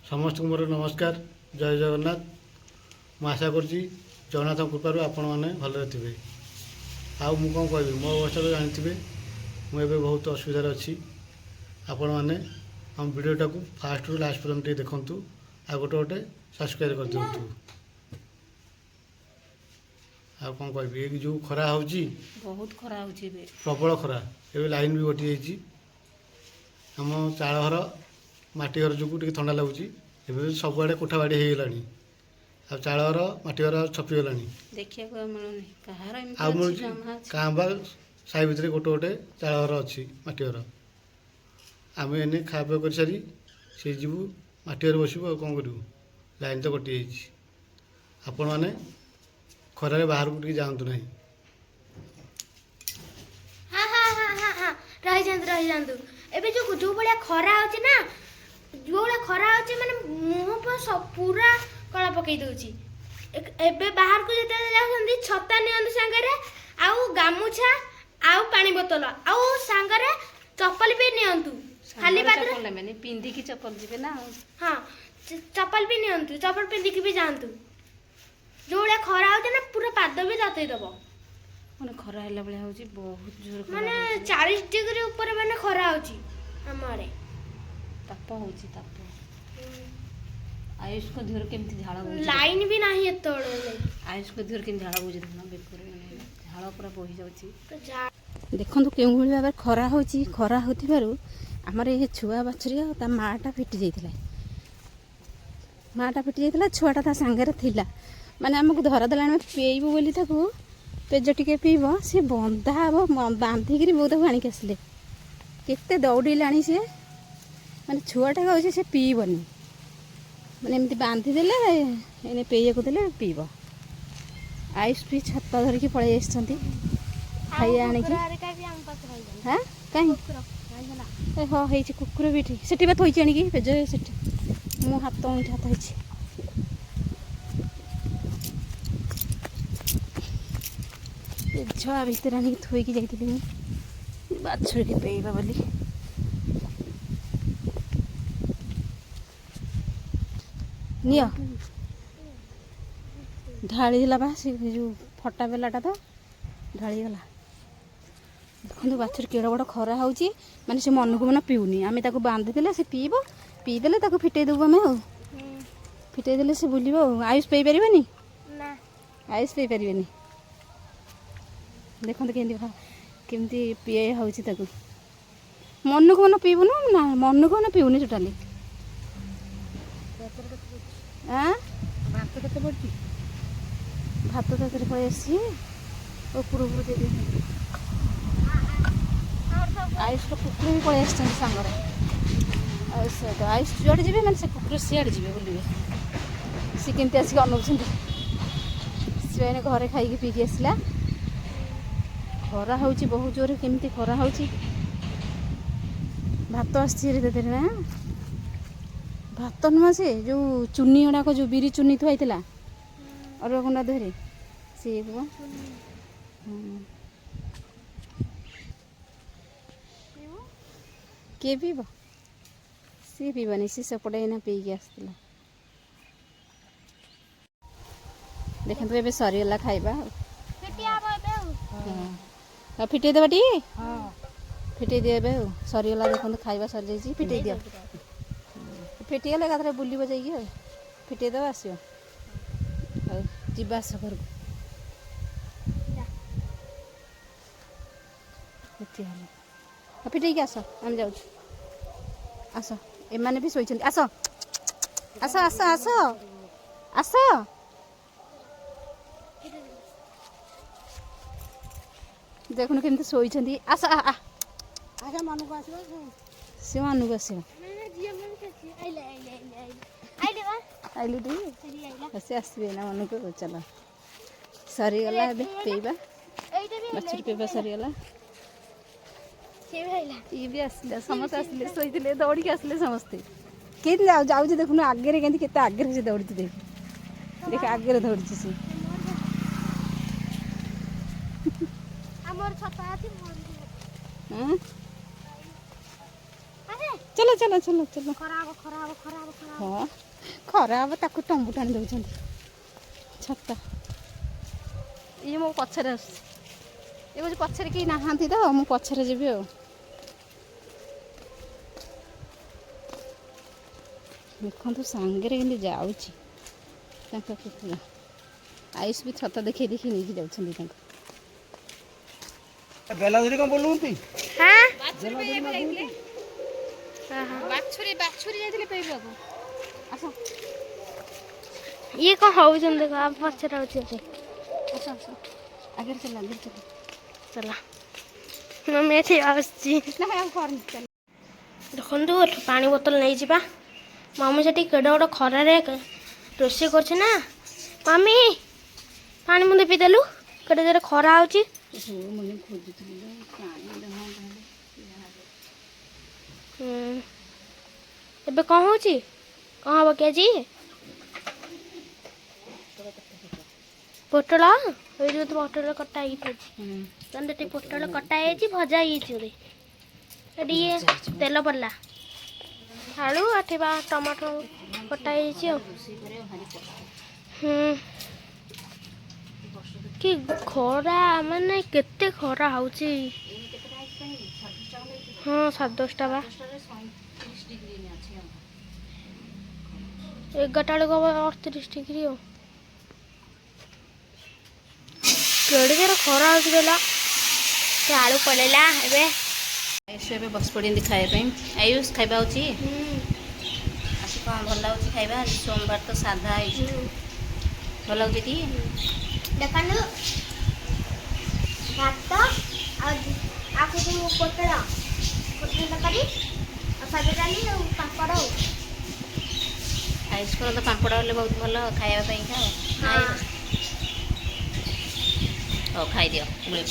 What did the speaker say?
समस्त मोर नमस्कार जय जगन्नाथ। मु आशा करुँची जगन्नाथ कृपार आपण मैंने भलरे थे। आउ मु कौन कह मो अवस्था तो जानते मुझे बहुत असुविधार अच्छी। आपण मैंने हम वीडियोटा को फास्ट रु लास्ट पर्यंत देखूँ आ गोटे गोटे सब्सक्राइब कर दिंतु। आ कौन कह जो खरा हो बहुत खरा हो प्रबल खरा ए लाइन भी कटि आम चाल घर माटी घर जो ठंडा लगुच ए सबुआड़े कोठा बाड़ी हो गलानी आ चाल घर माटी घर छपिगला आ मिलूँ क्या बा साई भितर गोटे गोटे चाल घर अच्छी माटी घर आम एने खा पी कर सारी से जीवु माटी घर बसबू आ कौन करूँ लाइन तो कटि आपण मैंने खरारे बाहर को जातु ना। रही जातु एबे जो भाया खरा होची ना जो भाया खरा होची माने मुंह पर सब पूरा कला पकई दउची। एबे बाहर को जते जाउछंदी छता नियंतु संगरे आउ गामुछा आउ पानी बोतल आउ संगरे चप्पल भी नियंतु। खाली पादरे चप्पल माने पिंदी की चप्पल जिबे ना। हां चप्पल भी नियंतु चप्पल पिंदी की भी जानतु। जो भाया खरा होची ना पूरा पाद भी जातई दबो माने खरा हैला बळे होची बहुत जोर खरा माने 40 डिग्री ऊपर माने खरा होची हमारे ताप होची ताप। आयुष को धीर केमती झाळा होची लाइन भी नाही एतोळे आयुष को धीर केम झाळा होची देखना बेकर माने झाळा पूरा बोही जाउची। तो देखंतु केउ भली भाबे खरा होची खरा होतिबारु हमर ए छुआ बाछरिया ता माटा फिटी जाइतिला माटा फिटी जाइतिला छुआटा ता संगे थिला माने हमकु धरा देलाने पेइबो बोली ताकू पेज टिके पीब सी बंधा हम बांधिकी बहुत आणिक आसिले केते दौड़ाणी सी माने छुआटा कहे से पीबनी माने एमती बांधिदेले एने पेयको देले पीब। आयुष भी छता धरिकी पलि खाई आणिकी हाँ कहीं हाँ है कुकुर भी ठीक से थोड़ी आणिकी पेज से मो हाथ हाथ है छुआ भितर आनी थोईकी जाइए बाछुरी के पेइबा बोली नियो ढाली देला बा से जो फटा बेलाटा तो ढाली गला। देखो बाछुरी केड़ बड़ खरा होची माने से मन को मन पीउनी आमे ताको बांधि देले से पीबो पी देले ताको फिटे देबो आमे आ फिटे देले से बुलिबो। आयुष पेइ परिबनी ना आयुष पेइ परिबनी देखते केमती पीए हो मन को मन पीबू ना मन को मन पीऊनी टोटाली भात के पड़ी भात तक पलि आसी ऊपर आयुष कुकुर भी पलि आसान सांगर आयुष जुआड़े जी मैंने से कुकुर सियाड़े जी बोलिए सी केमती आसिक अनौंट सी घरे खाई पीकी आसला खरा होची बहुत जोर केमती खरा होची भात आसती ना भात नुह से जो चुनी गुड़ाक जो बिरी चुनी थुआईला अरुआ गुंडा देहरे सी किए पीब सी पीबनी सी सेपटे एना पीकी आसला। देखते ए सरीगला खाइबा फिटे देवा टी फिटे दिए सरीगला देखो खाଇବା सरी जाइए फिटे दियो फिटीगले एकाथरे बुलिब जाइए फिटे देवा आस जीवा आस घर को फिटे आस आम जाऊ आस एमाने भी शोइछन्ति आस आस आस आस आस देखुन केमती शोइछन्ति आस आजा मन को आसबा से मन को आसबा आइले दी से आसबे ना मन को चलो सरीगला ए पेइबा बाछुरी पेइबा सरीगला ये भी आसले समस्त आसले शोइतिले दौड़ी आसले समस्ते के जाऊ देखुन आगे केमती केते आगे से दौड़ी देख देख आगे दौड़ी से हमर छता आती मोर हां अरे ଚାଲ ଚାଲ ଚାଲ ଚାଲ। ଖରା ହବ ଖରା ହବ ଖରା ହବ ଖରା ହବ। ହଁ ଖରା ହବ ତାକୁ ଟମ୍ବୁ ଟାଣି ଦେଉଛନ୍ତି ଛତା। ଇଏ ମୋ ପଛରେ ଆସୁଛି। ଏ କହୁଛି ପଛରେ କେହି ନାହାନ୍ତି ତ ମୁଁ ପଛରେ ଯିବି ଆଉ। ଦେଖନ୍ତୁ ସାଙ୍ଗରେ କେମିତି ଯାଉଛି ତାଙ୍କ କୁକୁର। ଆୟୁଷ ବି ଛତା ଦେଖେଇ ଦେଖି ନେଇକି ଯାଉଛନ୍ତି ତାଙ୍କୁ। ବେଲାଧୁରୀ କ'ଣ ବୋଲୁଛନ୍ତି? ହାଁ ବାଛୁରୀ ବାଛୁରୀ ଯାଇଥିଲେ ପିଇବାକୁ। ଆସ ଇଏ କ'ଣ ହଉଛନ୍ତି ଦେଖ ଆଉ ପଛରେ ହଉଛି ଏଠି। ଆସ ଆସ ଆଗରେ ଚାଲ ଆଗରେ ଚାଲ। ଚାଲ ମମି ଏଠି ଆସୁଛି। ନା ଆଉ କରନି ଚାଲ। ଦେଖନ୍ତୁ ଏଠୁ ପାଣି ବୋତଲ ନେଇଯିବା। ମମି ସେଠି କେଡ଼େ ବଡ଼ ଖରାରେ ରୋଷେଇ କରୁଛି ନା। ମମି ପାଣି ମୁନ୍ଦେ ପିଇଦେଲୁ କେଡ଼େ ଜୋରେ ଖରା ହେଉଛି। ଏବେ କ'ଣ ହେଉଛି କ'ଣ ହବ କି ଆଜି? ପୋଟଳ ଏଇ ଯେଉଁ ପୋଟଳ କଟା ହେଇକି ଥାଉଛି। ତାହେଲେ ଏଠି ପୋଟଳ କଟା ହେଇଯାଇଛି ଭଜା ହେଇଯାଇଛି ବୋଧେ। ଏଠି ଇଏ ତେଲ ପଡ଼ିଲା ଆଳୁ ଏଠି ବା ଟମାଟୋ କଟା ହେଇଯାଇଛି ଆଉ। କି ଖରା ମାନେ କେତେ ଖରା ହେଉଛି। ହଁ 10:30 ବା 11ଟା ବେଳକୁ ହବ 38 ଡିଗ୍ରୀ ଆଉ। କେଡ଼େ ଜୋରେ ଖରା ହେଉଛି ଦେଲା। ସେ ଆଳୁ ପଳେଇଲା ଏବେ। ଆୟୁଷ ଏବେ ବସି ପଡ଼ିଛନ୍ତି ଖାଇବା ପାଇଁ। ଆୟୁଷ ଖାଇବା ହେଉଛି ଆସି କ'ଣ ଭଲ ଲାଗୁଛି ଖାଇବା? ସୋମବାର ତ ସାଧା ହେଇଛି। ଭଲ ଲାଗୁଛି ଟି? ଦେଖନ୍ତୁ ଭାତ ଆଉ ଯେଉଁ ପୋଟଳ ତରକାରୀ ଆଉ ସାଧା ଡାଲି ଆଉ ପାମ୍ପଡ଼ ଆଉ। ଆୟୁଷଙ୍କର ତ ପାମ୍ପଡ଼ ହେଲେ ବହୁତ ଭଲ ଖାଇବା ପାଇଁ ଖାଅ। ହଉ ଖାଇଦିଅ ଗୁଳେଇ